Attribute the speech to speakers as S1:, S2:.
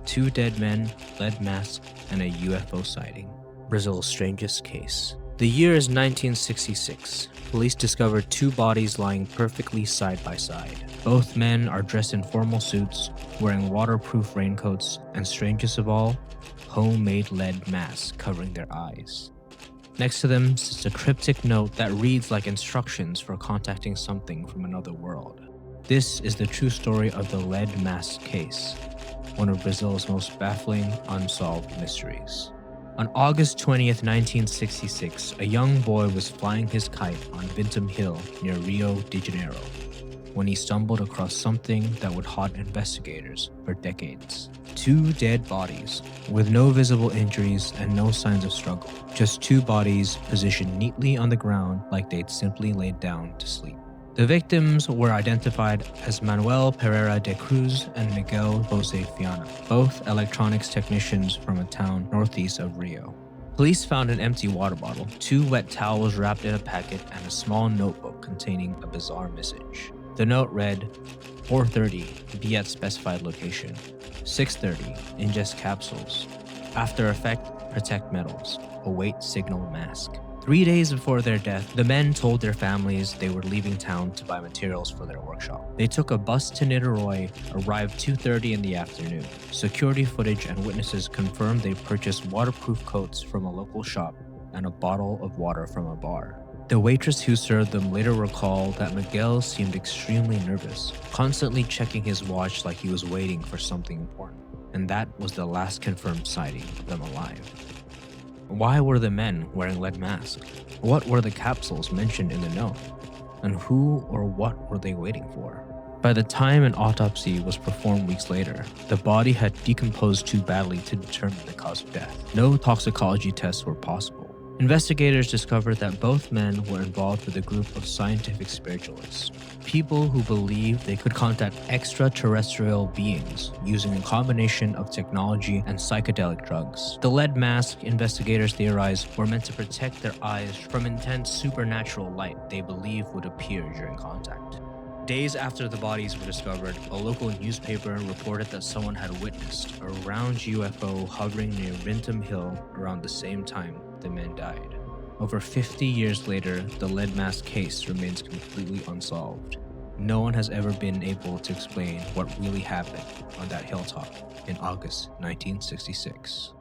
S1: 2 dead men, lead masks, and a UFO sighting. Brazil's strangest case. The year is 1966. Police discovered 2 bodies lying perfectly side by side. Both men are dressed in formal suits, wearing waterproof raincoats, and strangest of all, homemade lead masks covering their eyes. Next to them sits a cryptic note that reads like instructions for contacting something from another world. This is the true story of the lead mask case, one of Brazil's most baffling unsolved mysteries. On August 20th, 1966, a young boy was flying his kite on Vintém Hill near Rio de Janeiro when he stumbled across something that would haunt investigators for decades. 2 dead bodies, with no visible injuries and no signs of struggle. Just 2 bodies positioned neatly on the ground like they'd simply laid down to sleep. The victims were identified as Manuel Pereira de Cruz and Miguel Jose Fiana, both electronics technicians from a town northeast of Rio. Police found an empty water bottle, 2 wet towels wrapped in a packet, and a small notebook containing a bizarre message. The note read, 4:30, be at specified location. 6:30, ingest capsules. After effect, protect metals. Await signal mask. 3 days before their death, the men told their families they were leaving town to buy materials for their workshop. They took a bus to Niterói, arrived 2:30 in the afternoon. Security footage and witnesses confirmed they purchased waterproof coats from a local shop and a bottle of water from a bar. The waitress who served them later recalled that Miguel seemed extremely nervous, constantly checking his watch like he was waiting for something important. And that was the last confirmed sighting of them alive. Why were the men wearing lead masks? What were the capsules mentioned in the note? And who or what were they waiting for? By the time an autopsy was performed weeks later, the body had decomposed too badly to determine the cause of death. No toxicology tests were possible. Investigators discovered that both men were involved with a group of scientific spiritualists, people who believed they could contact extraterrestrial beings using a combination of technology and psychedelic drugs. The lead mask, investigators theorized, were meant to protect their eyes from intense supernatural light they believed would appear during contact. Days after the bodies were discovered, a local newspaper reported that someone had witnessed a round UFO hovering near Vintém Hill around the same time the men died. Over 50 years later, the lead mask case remains completely unsolved. No one has ever been able to explain what really happened on that hilltop in August 1966.